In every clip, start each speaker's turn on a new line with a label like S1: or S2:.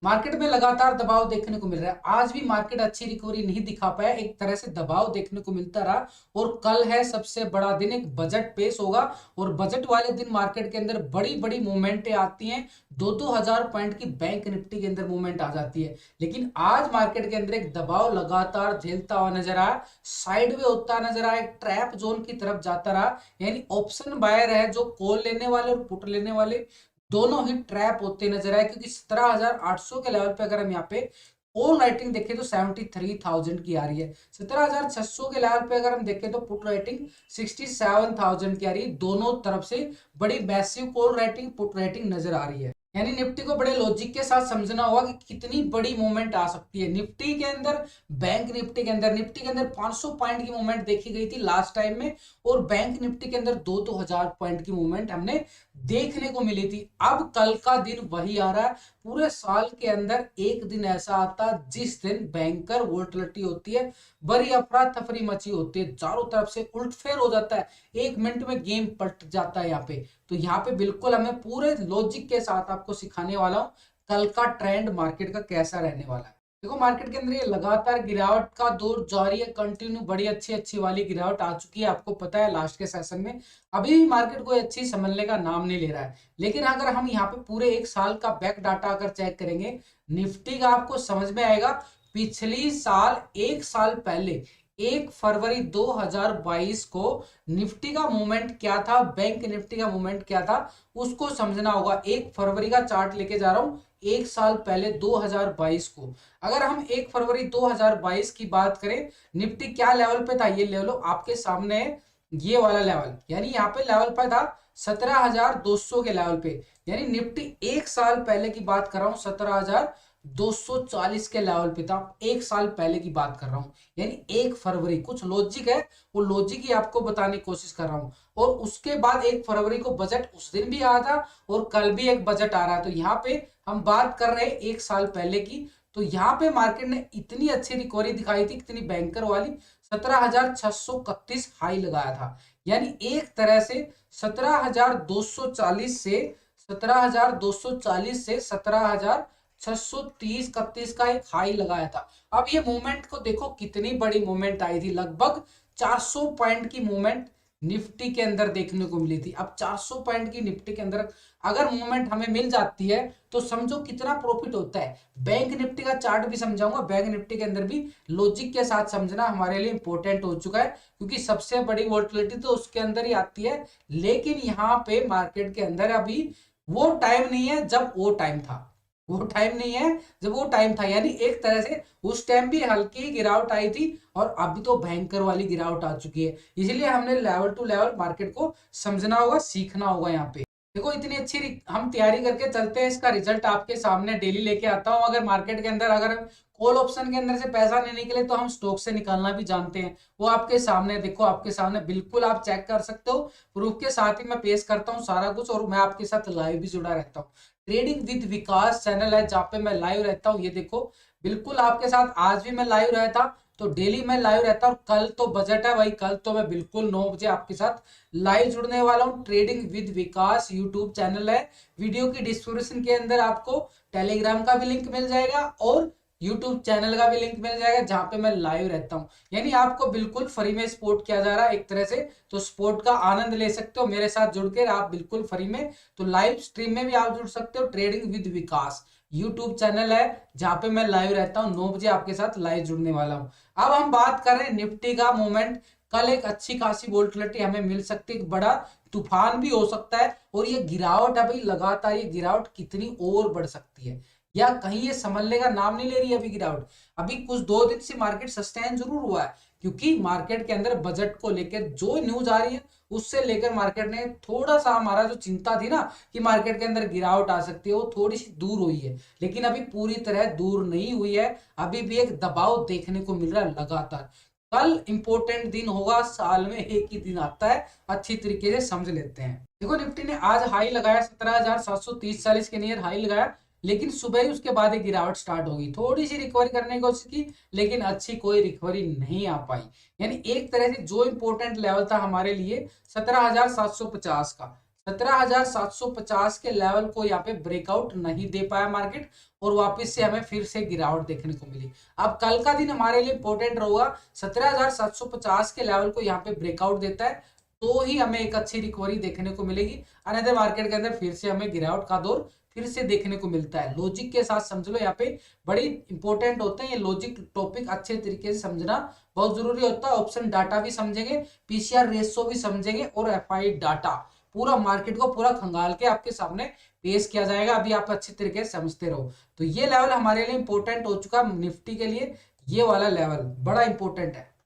S1: Market में लगातार दबाव देखने को मिल रहा है। आज भी मार्केट अच्छी रिकवरी नहीं दिखा पाया, एक तरह से दबाव देखने को मिलता रहा। और कल है सबसे बड़ा दिन, एक बजट पेश होगा और बजट वाले दिन मार्केट के अंदर बड़ी बड़ी मूवमेंटें आती हैं। 2-2 हजार पॉइंट की बैंक निफ्टी के अंदर मूवमेंट आ जाती है। लेकिन आज मार्केट के अंदर एक दबाव लगातार झेलता हुआ नजर आया, साइड में होता नजर आया, एक ट्रैप जोन की तरफ जाता रहा। यानी ऑप्शन बायर है जो कॉल लेने वाले और पुट लेने वाले दोनों ही ट्रैप होते नजर आए, क्योंकि 17,800 के लेवल पे अगर हम यहाँ पे कॉल राइटिंग देखें तो 73,000 की आ रही है। 17,600 के लेवल पे अगर हम देखें तो पुट राइटिंग 67,000 की आ रही है। दोनों तरफ से बड़ी massive call writing put writing नजर आ रही है। यानी निफ्टी को बड़े लॉजिक के साथ समझना होगा कि कितनी बड़ी मूवमेंट आ सकती है निफ्टी के अंदर। बैंक निफ्टी के अंदर 500 पॉइंट की मूवमेंट देखी गई थी लास्ट टाइम में, और बैंक निफ्टी के अंदर 2-2 हजार पॉइंट की मूवमेंट हमने देखने को मिली थी। अब कल का दिन वही आ रहा है। पूरे साल के अंदर एक दिन ऐसा आता है जिस दिन बैंकर वोलेटिलिटी होती है, बड़ी अफरा तफरी मची होती है, चारों तरफ से उल्टफेर हो जाता है, 1 मिनट में गेम पलट जाता है यहाँ पे। तो यहाँ पे बिल्कुल हमें पूरे लॉजिक के साथ आपको सिखाने वाला हूँ कल का ट्रेंड मार्केट का कैसा रहने वाला है। देखो मार्केट के अंदर ये लगातार गिरावट का दौर जारी है, कंटिन्यू बड़ी अच्छी अच्छी वाली गिरावट आ चुकी है, आपको पता है लास्ट के सेशन में। अभी भी मार्केट कोई अच्छी संभलने का नाम नहीं ले रहा है। लेकिन अगर हम यहाँ पे पूरे एक साल का बैक डाटा अगर चेक करेंगे निफ्टी का, आपको समझ में आएगा पिछली साल एक साल पहले 1 फरवरी 2022 को निफ्टी का मूवमेंट क्या था, बैंक निफ्टी का मूवमेंट क्या था, उसको समझना होगा। 1 फरवरी का चार्ट लेके जा रहा हूं, एक साल पहले 2022 को। अगर हम 1 फरवरी 2022 की बात करें, निफ्टी क्या लेवल पे था, ये लेवल आपके सामने है, ये वाला लेवल। यानी यहाँ पे लेवल पे था 17,200 के लेवल पे। यानी निफ्टी एक साल पहले की बात कर रहा हूं, 17,240 के लेवल पे था, एक साल पहले की बात कर रहा हूं। यानी 1 फरवरी, कुछ लॉजिक है, वो लॉजिक ही आपको बताने की कोशिश कर रहा हूं। और उसके बाद 1 फरवरी को बजट उस दिन भी आया था और कल भी एक बजट आ रहा है। तो यहाँ पे हम बात कर रहे हैं एक साल पहले की। तो यहाँ पे मार्केट ने इतनी अच्छी रिकवरी दिखाई थी, इतनी बैंकर वाली, 17,631 हाई लगाया था। यानी एक तरह से 17,240 से 17,240 से 17,630-31 का एक हाई लगाया था। अब ये मूवमेंट को देखो कितनी बड़ी मूवमेंट आई थी, लगभग 400 पॉइंट की मूवमेंट निफ्टी के अंदर देखने को मिली थी। अब 400 पॉइंट की निफ्टी के अंदर अगर मूवमेंट हमें मिल जाती है तो समझो कितना प्रॉफिट होता है। बैंक निफ्टी का चार्ट भी समझाऊंगा, बैंक निफ्टी के अंदर भी लॉजिक के साथ समझना हमारे लिए इंपॉर्टेंट हो चुका है, क्योंकि सबसे बड़ी वोलेटिलिटी तो उसके अंदर ही आती है। लेकिन यहाँ पे मार्केट के अंदर अभी वो टाइम नहीं है जब वो टाइम था, वो टाइम नहीं है जब वो टाइम था। यानी एक तरह से उस टाइम भी हल्की गिरावट आई थी और अभी तो भयंकर वाली गिरावट आ चुकी है। इसलिए हमने लेवल टू लेवल मार्केट को समझना होगा, सीखना होगा। यहाँ पे देखो इतनी अच्छी हम तैयारी करके चलते हैं, इसका रिजल्ट आपके सामने डेली लेके आता हूं। अगर मार्केट के अंदर अगर कॉल ऑप्शन के अंदर से पैसा नहीं निकले तो हम स्टॉक से निकालना भी जानते हैं, वो आपके सामने देखो, आपके सामने बिल्कुल आप चेक कर सकते हो। प्रूफ के साथ ही मैं पेश करता हूँ सारा कुछ, और मैं आपके साथ लाइव भी जुड़ा रहता हूँ। ट्रेडिंग विद विकास चैनल है जहाँ पे मैं लाइव रहता हूँ, ये देखो बिल्कुल आपके साथ आज भी मैं लाइव रहता, तो डेली मैं लाइव रहता। और कल तो बजट है भाई, कल तो मैं बिल्कुल 9 बजे आपके साथ लाइव जुड़ने वाला हूँ। Trading with Vikas YouTube channel है, वीडियो की डिस्क्रिप्शन के अंदर आपको टेलीग्राम का भी लिंक मिल जाएगा और यूट्यूब चैनल का भी लिंक मिल जाएगा जहां पे मैं लाइव रहता हूं। यानी आपको बिल्कुल फ्री में सपोर्ट किया जा रहा है एक तरह से, तो सपोर्ट का आनंद ले सकते हो मेरे साथ जुड़कर आप बिल्कुल फ्री में। तो लाइव स्ट्रीम में भी आप जुड़ सकते हो। Trading with Vikas YouTube channel है जहां पे मैं लाइव रहता हूं, 9 बजे आपके साथ लाइव जुड़ने वाला हूं। अब हम बात कर रहे हैं निफ्टी का मूवमेंट। कल एक अच्छी खासी वोलेटिलिटी हमें मिल सकती है, एक बड़ा तूफान भी हो सकता है। और ये गिरावट अभी लगातार, ये गिरावट कितनी और बढ़ सकती है या कहीं ये संभलने का नाम नहीं ले रही है अभी गिरावट। अभी कुछ 2 दिन से मार्केट सस्टेन जरूर हुआ है, क्योंकि मार्केट के अंदर बजट को लेकर जो न्यूज आ रही है उससे लेकर मार्केट ने थोड़ा सा, हमारा जो चिंता थी ना कि मार्केट के अंदर गिरावट आ सकती है, वो थोड़ी सी दूर हुई है। लेकिन अभी पूरी तरह दूर नहीं हुई है, अभी भी एक दबाव देखने को मिल रहा है लगातार। कल इंपॉर्टेंट दिन होगा, साल में एक ही दिन आता है, अच्छी तरीके से समझ लेते हैं। देखो निफ्टी ने आज हाई लगाया 17,730-40 के नियर हाई लगाया, लेकिन सुबह ही उसके बाद एक गिरावट स्टार्ट होगी। थोड़ी सी रिकवरी करने की कोशिश की, लेकिन अच्छी कोई रिकवरी नहीं आ पाई। यानी एक तरह से जो इंपॉर्टेंट लेवल था हमारे लिए 17,750 का, 17,750 के लेवल को यहाँ पे ब्रेकआउट नहीं दे पाया मार्केट और वापस से हमें फिर से गिरावट देखने को मिली। अब कल का दिन हमारे लिए इंपॉर्टेंट रहेगा, 17,750 के लेवल को यहाँ पे ब्रेकआउट देता है तो ही हमें एक अच्छी रिकवरी देखने को मिलेगी, अन्यथा मार्केट के अंदर फिर से हमें गिरावट का दौर फिर से देखने को मिलता है। लॉजिक के साथ समझ लो, यहाँ पे बड़ी इंपॉर्टेंट होते हैं ये लॉजिक टॉपिक, अच्छे तरीके से समझना बहुत जरूरी होता है। ऑप्शन डाटा भी समझेंगे, पीसीआर रेशो भी समझेंगे और एफआई डाटा, पूरा मार्केट को पूरा खंगाल के आपके सामने पेश किया जाएगा। अभी आप अच्छी तरीके से समझते रहो। तो ये लेवल हमारे लिए इंपॉर्टेंट हो चुका निफ्टी के लिए, ये वाला लेवल बड़ा इंपॉर्टेंट है।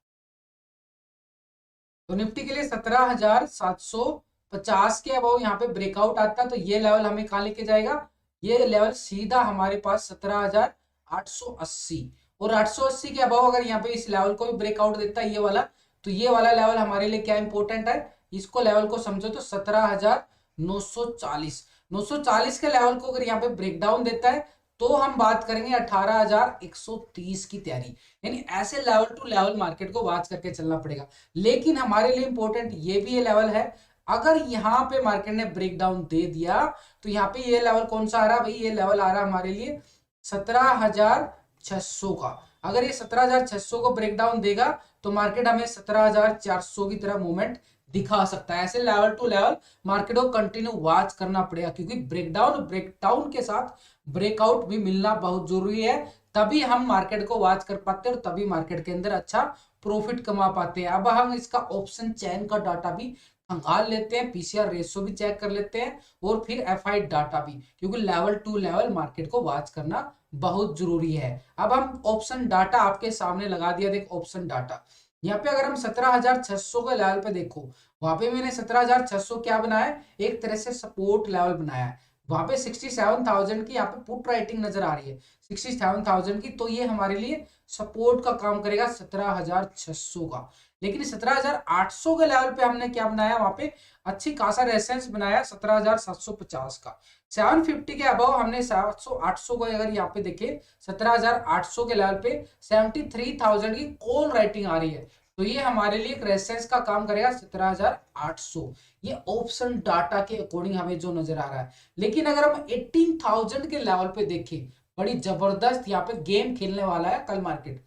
S1: तो निफ्टी के लिए 17,750 के अबव यहाँ पे ब्रेकआउट आता है तो ये लेवल हमें कहाँ लेके जाएगा, ये लेवल सीधा हमारे पास 17,880 और 880 के अबव अगर यहाँ पे इस लेवल को भी ब्रेकआउट देता है ये वाला, तो ये वाला लेवल हमारे लिए क्या इंपॉर्टेंट है, इसको लेवल को समझो तो 17,940 940 के लेवल को अगर यहाँ पे ब्रेकडाउन देता है तो हम बात करेंगे 18,130 की तैयारी। यानी ऐसे लेवल टू लेवल मार्केट को वॉच करके चलना पड़ेगा। लेकिन हमारे लिए इंपॉर्टेंट ये भी ये लेवल है, अगर यहाँ पे मार्केट ने ब्रेकडाउन दे दिया तो यहाँ पे ये लेवल कौन सा आ रहा है भाई, ये लेवल आ रहा है हमारे लिए 17,600 का। अगर ये 17,600 को ब्रेकडाउन देगा तो मार्केट हमें 17,400 की तरह मूवमेंट दिखा सकता है। ऐसे लेवल टू लेवल मार्केट को कंटिन्यू वॉच करना पड़ेगा, क्योंकि ब्रेकडाउन के साथ ब्रेकआउट भी मिलना बहुत जरूरी है, तभी हम मार्केट को वॉच कर पाते हैं और तभी मार्केट के अंदर अच्छा प्रॉफिट कमा पाते हैं। अब हम इसका ऑप्शन चैन का डाटा भी खंगाल लेते हैं, पीसीआर रेशो भी चेक कर लेते हैं और फिर एफआई डाटा भी, क्योंकि लेवल टू लेवल मार्केट को वॉच करना बहुत जरूरी है। अब हम ऑप्शन डाटा आपके सामने लगा दिया, देख ऑप्शन डाटा यहाँ पे अगर हम 17,600 के लेवल पे देखो, वहां पे मैंने 17,600 क्या बनाया, एक तरह से सपोर्ट लेवल बनाया है। वहां पे 67,000 की यहाँ पे पुट राइटिंग नजर आ रही है, 67,000 की, तो ये हमारे लिए सपोर्ट का काम करेगा 17,600 का। लेकिन 17,800 के लेवल पे हमने क्या बनाया, वहां पे अच्छी खासा रेजिस्टेंस बनाया 17,750 का। 750 के अबव हमने 700-800 को अगर यहाँ पे देखे 17,800 के लेवल पे 73,000 की कॉल राइटिंग आ रही है, तो ये हमारे लिए एक रेजिस्टेंस का काम करेगा 17,800। ये ऑप्शन डाटा के अकॉर्डिंग हमें जो नजर आ रहा है। लेकिन अगर हम 18,000 के लेवल पे देखें, बड़ी जबरदस्त यहाँ पे गेम खेलने वाला है कल मार्केट।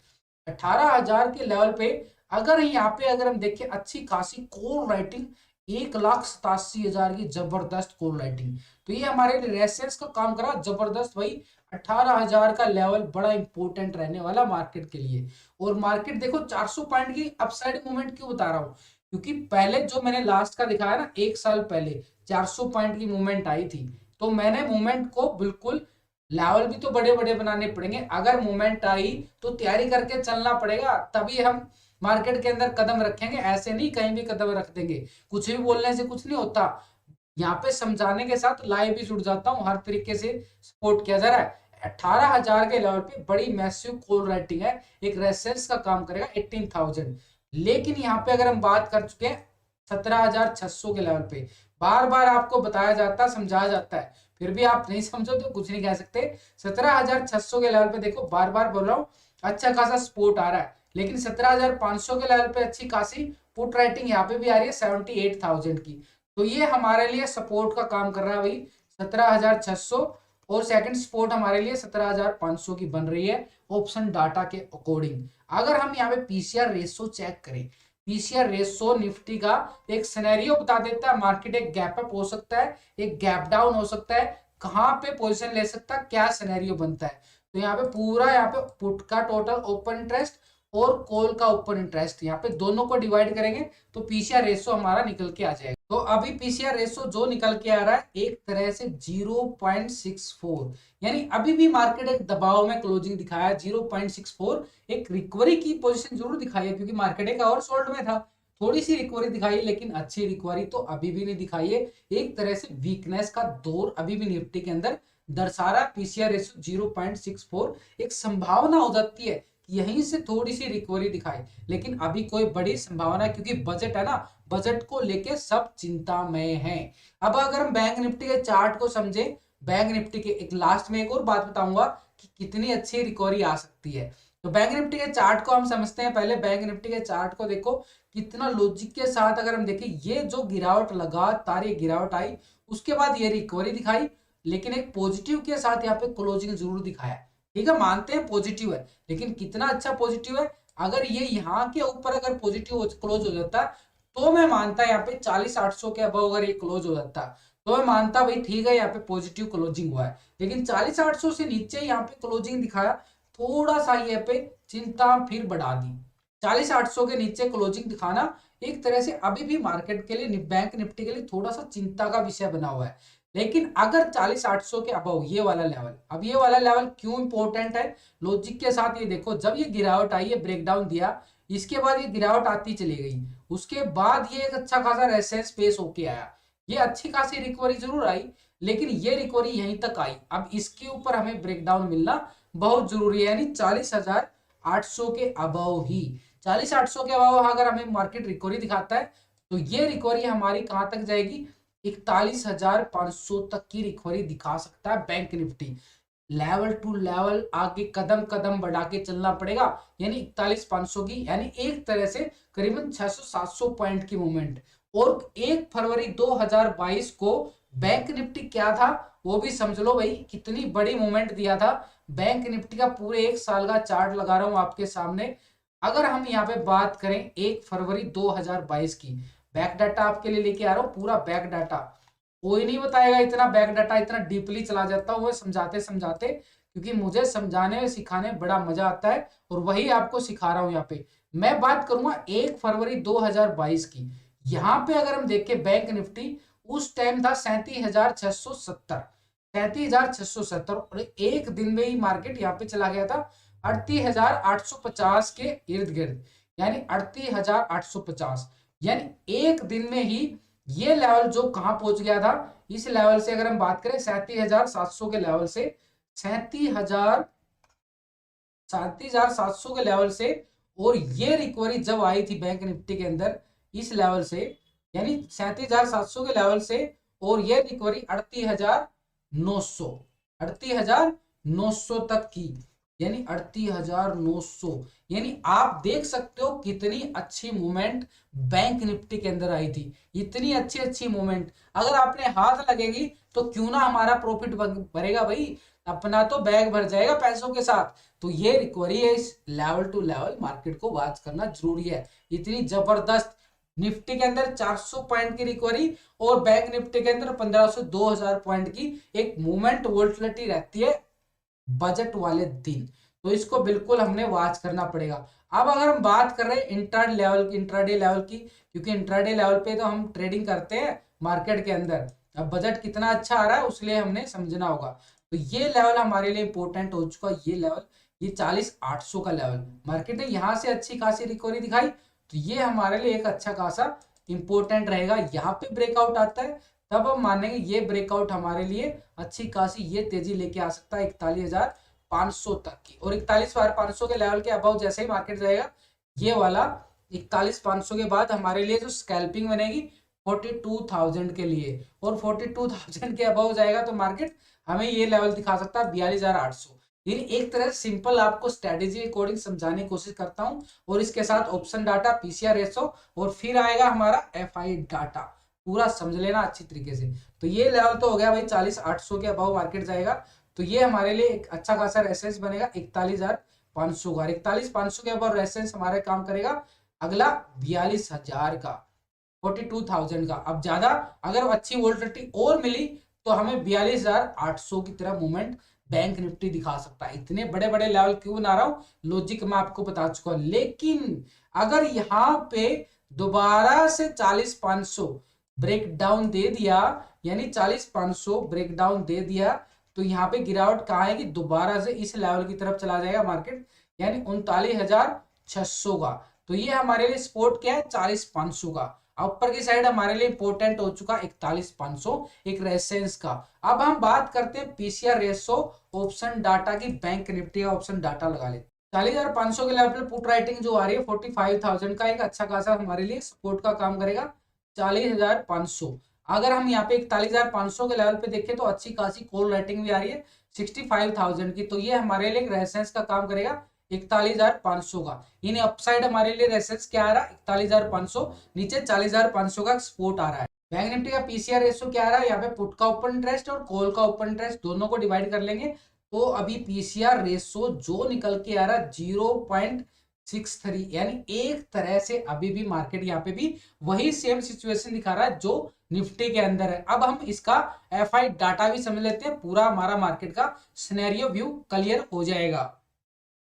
S1: 18,000 के लेवल पे अगर यहाँ पे अगर हम देखें अच्छी खासी कॉल राइटिंग, 1,87,000 की जबरदस्त कॉल राइटिंग, तो ये हमारे रेजिस्टेंस का काम करा जबरदस्त भाई। 18,000 का लेवल बड़ा इंपॉर्टेंट रहने वाला मार्केट के लिए। और मार्केट देखो 400 पॉइंट की अपसाइड मूवमेंट क्यों बता रहा हूं, क्योंकि पहले जो मैंने लास्ट का दिखाया ना, एक साल पहले 400 पॉइंट की मूवमेंट आई थी, तो मैंने मूवमेंट को बिल्कुल, लेवल भी तो बड़े बड़े बनाने पड़ेंगे, अगर मूवमेंट आई तो तैयारी करके चलना पड़ेगा, तभी हम मार्केट के अंदर कदम रखेंगे। ऐसे नहीं कहीं भी कदम रख देंगे, कुछ भी बोलने से कुछ नहीं होता। यहाँ पे समझाने के साथ लाइव भी जुड़ जाता हूँ, हर तरीके से सपोर्ट किया जा रहा है। 18,000 के लेवल पे बड़ी मैसिव कॉल राइटिंग है, एक रेजिस्टेंस का काम करेगा 18,000। लेकिन यहाँ पे अगर हम बात कर चुके हैं 17,600 के लेवल पे, बार बार आपको बताया जाता है, समझाया जाता है, फिर भी आप नहीं समझो तो कुछ नहीं कह सकते। 17,600 के लेवल पे देखो, बार बार बोल रहा हूँ, अच्छा खासा सपोर्ट आ रहा है। लेकिन 17,500 के लेवल पे अच्छी खासी पुट राइटिंग यहाँ पे भी आ रही है 78,000 की, तो ये हमारे लिए सपोर्ट का काम कर रहा है भाई 17,600। और सेकंड सपोर्ट हमारे लिए 17,500 की बन रही है ऑप्शन डाटा के अकॉर्डिंग। अगर हम यहाँ पे पीसीआर रेशो चेक करें, पीसीआर रेशो निफ्टी का एक सिनेरियो बता देता है, मार्केट एक गैप अप हो सकता है, एक गैप डाउन हो सकता है, कहां पे पोजीशन ले सकता है, क्या सिनेरियो बनता है। तो यहाँ पे पूरा यहाँ पे पुट का टोटल ओपन इंटरेस्ट और कॉल का ओपन इंटरेस्ट, यहाँ पे दोनों को डिवाइड करेंगे तो पीसीआर रेशो हमारा निकल के आ जाएगा। तो अभी पीसीआर रेशो जो निकल के आ रहा है एक तरह से 0.64, यानी अभी भी मार्केट एक दबाव में क्लोजिंग दिखाया 0.64, एक रिकवरी की पोजीशन जरूर दिखाई है, क्योंकि मार्केट एक ओवरसोल्ड में था, थोड़ी सी रिकवरी दिखाई, लेकिन अच्छी रिकवरी तो अभी भी नहीं दिखाई है। एक तरह से वीकनेस का दौर अभी भी निफ्टी के अंदर दर्शा रहा है। पीसीआर रेशो 0.64, एक संभावना हो जाती है यहीं से थोड़ी सी रिकवरी दिखाए, लेकिन अभी कोई बड़ी संभावना, क्योंकि बजट है ना, बजट को लेके सब चिंता में है। अब अगर हम बैंक निफ्टी के चार्ट को समझे, बैंक निफ्टी के एक लास्ट में एक और बात बताऊंगा कि कितनी अच्छी रिकवरी आ सकती है। तो बैंक निफ्टी के चार्ट को हम समझते हैं। पहले बैंक निफ्टी के चार्ट को देखो कितना लॉजिक के साथ अगर हम देखें, ये जो गिरावट लगातार ये गिरावट आई, उसके बाद ये रिकवरी दिखाई, लेकिन एक पॉजिटिव के साथ यहाँ पे क्लोजिंग जरूर दिखाया। ठीक है, मानते हैं पॉजिटिव है, लेकिन कितना अच्छा पॉजिटिव है। अगर ये यहाँ के ऊपर अगर पॉजिटिव क्लोज हो जाता तो मैं मानता यहाँ पे 40,800 के अबव अगर ये क्लोज हो जाता तो मैं मानता भाई ठीक है यहाँ पे पॉजिटिव क्लोजिंग हुआ है। लेकिन 40,800 से नीचे यहाँ पे क्लोजिंग दिखाया, थोड़ा सा यहाँ पे चिंता फिर बढ़ा दी। 40,800 के नीचे क्लोजिंग दिखाना एक तरह से अभी भी मार्केट के लिए, बैंक निफ्टी के लिए थोड़ा सा चिंता का विषय बना हुआ है। लेकिन अगर 40,800 के अबव ये वाला लेवल, अब ये वाला लेवल क्यों इंपॉर्टेंट है लॉजिक के साथ, ये देखो जब ये गिरावट आई है, ब्रेकडाउन दिया, इसके बाद ये गिरावट आती चली गई, उसके बाद ये एक अच्छा खासा रेजिस्टेंस फेस होके आया, ये अच्छी खासी रिकवरी जरूर आई, लेकिन ये रिकवरी यहीं तक आई। अब इसके ऊपर हमें ब्रेकडाउन मिलना बहुत जरूरी है, यानी 40,800 के अबव ही, 40,800 के अबव अगर हमें मार्केट रिकवरी दिखाता है तो ये रिकवरी हमारी कहां तक जाएगी, 41,500 तक की रिकवरी दिखा सकता है bank Nifty. Level to level आगे कदम कदम बढ़ा के चलना पड़ेगा, यानी 41,500 की, यानी एक तरह से करीबन 600-700 पॉइंट की मूवमेंट। और 1 फरवरी 2022 को बैंक निफ्टी क्या था वो भी समझ लो भाई, कितनी बड़ी मूवमेंट दिया था बैंक निफ्टी का। पूरे 1 साल का चार्ट लगा रहा हूं आपके सामने। अगर हम यहाँ पे बात करें 1 फरवरी 2022 की, बैक डाटा आपके लिए लेके आ रहा हूँ, पूरा बैक डाटा, कोई नहीं बताएगा इतना बैक डाटा, इतना डीपली चला जाता हूँ समझाते समझाते, क्योंकि मुझे समझाने में सिखाने में बड़ा मजा आता है और वही आपको सिखा रहा हूँ। यहाँ पे मैं बात करूंगा 1 फरवरी 2022 की। यहाँ पे अगर हम देखें बैंक निफ्टी उस टाइम था 37,670, 37,670, और एक दिन में ही मार्केट यहाँ पे चला गया था 38,850 के इर्द गिर्द, यानी 38,850, यानी एक दिन में ही ये लेवल जो कहां पहुंच गया था, इस लेवल से अगर हम बात करें 37,700 के लेवल से, 37,700 के लेवल से, और ये रिकवरी जब आई थी बैंक निफ्टी के अंदर इस लेवल से, यानी 37,700 के लेवल से, और ये रिकवरी 38,900, 38,900 तक की, यानी 38,900, यानी आप देख सकते हो कितनी अच्छी मूवमेंट बैंक निफ्टी के अंदर आई थी। इतनी अच्छी अच्छी मूवमेंट अगर आपने हाथ लगेगी तो क्यों ना हमारा प्रॉफिट भरेगा भाई, अपना तो बैग भर जाएगा पैसों के साथ। तो ये रिकवरी है, इस लेवल टू लेवल मार्केट को वॉच करना जरूरी है। इतनी जबरदस्त निफ्टी के अंदर 400 पॉइंट की रिकवरी और बैंक निफ्टी के अंदर 1500 2000 पॉइंट की एक मूवमेंट वोल्टिलिटी रहती है बजट वाले दिन, तो इसको बिल्कुल हमने वॉच करना पड़ेगा। अब अगर हम बात कर रहे हैं इंट्राडे लेवल की, क्योंकि इंट्राडे लेवल पे तो हम ट्रेडिंग करते हैं मार्केट के अंदर, अब बजट कितना अच्छा आ रहा है उसलिए हमने समझना होगा। तो ये लेवल हमारे लिए इंपॉर्टेंट हो चुका है, ये लेवल, ये 40,800 का लेवल, मार्केट ने यहाँ से अच्छी खासी रिकवरी दिखाई, तो ये हमारे लिए एक अच्छा खासा इंपॉर्टेंट रहेगा। यहाँ पे ब्रेकआउट आता है तब हम मानेंगे ये ब्रेकआउट हमारे लिए अच्छी खासी ये तेजी लेके आ सकता है 41,500 तक की, और 41,500 के लेवल के अबाउ जैसे ही मार्केट जाएगा, ये वाला 41,500 के बाद हमारे लिए जो स्कैल्पिंग बनेगी 42,000 के लिए, और 42,000 के अबाउ जाएगा तो मार्केट हमें ये लेवल दिखा सकता है 42,800। यानी एक तरह से सिंपल आपको स्ट्रेटेजी अकॉर्डिंग समझाने की कोशिश करता हूं, और इसके साथ ऑप्शन डाटा, पीसीआर रेशो, और फिर आएगा हमारा एफआई डाटा, पूरा समझ लेना अच्छी तरीके से। तो ये लेवल तो हो गया भाई 40,800 के अबाउ मार्केट जाएगा, तो ये हमारे लिए एक अच्छा खासा रेफरेंस बनेगा 41,500 का, 41,500 के अबाउ रेफरेंस हमारे काम करेगा। अगला 42,000 का, 42,000 का। अब ज्यादा अगर अच्छी वोल्टिलिटी और मिली तो हमें 42,800 की तरह मूवमेंट बैंक निफ्टी दिखा सकता है। इतने बड़े बड़े लेवल क्यों बना रहा हूं, लॉजिक मैं आपको बता चुका हूं। लेकिन अगर यहाँ पे दोबारा से 40,500 ब्रेक डाउन दे दिया, यानी 40,500 ब्रेक डाउन दे दिया, तो यहाँ पे गिरावट कहाँ है कि दोबारा से इस लेवल की तरफ चला जाएगा मार्केट, यानी 39,600 का। तो ये हमारे लिए सपोर्ट क्या है 40,500 का। ऊपर की साइड हमारे लिए इंपॉर्टेंट हो चुका 41,500 एक रेजिस्टेंस का। अब हम बात करते हैं पीसीआर रेशो ऑप्शन डाटा की, बैंक निफ्टी का ऑप्शन डाटा लगा लेते। 40,500 के लेवल पे पुट राइटिंग जो आ रही है 45,000 का एक अच्छा खासा हमारे लिए सपोर्ट का काम करेगा 40,500। अगर हम यहाँ पे 41,500 के लेवल पे देखें तो अच्छी खासी कॉल राइटिंग भी आ रही है 65,000 की, तो ये हमारे लिए एक रेजिस्टेंस का काम करेगा 41,500 का। इन अपसाइड हमारे लिए रेसेस क्या आ रहा है 41,500, नीचे 40,500 का सपोर्ट आ रहा है। बैंक निफ्टी का पीसीआर रेशियो क्या आ रहा है, यहाँ पे पुट का ओपन इंटरेस्ट और कॉल का ओपन इंटरेस्ट दोनों को डिवाइड कर लेंगे तो अभी पीसीआर रेशियो जो निकल के आ रहा है 0.63, यानी एक तरह से अभी भी मार्केट यहाँ पे भी वही सेम सिचुएशन दिखा रहा है जो निफ्टी के अंदर है। अब हम इसका एफआई डाटा भी समझ लेते हैं, पूरा हमारा मार्केट का सिनेरियो व्यू क्लियर हो जाएगा।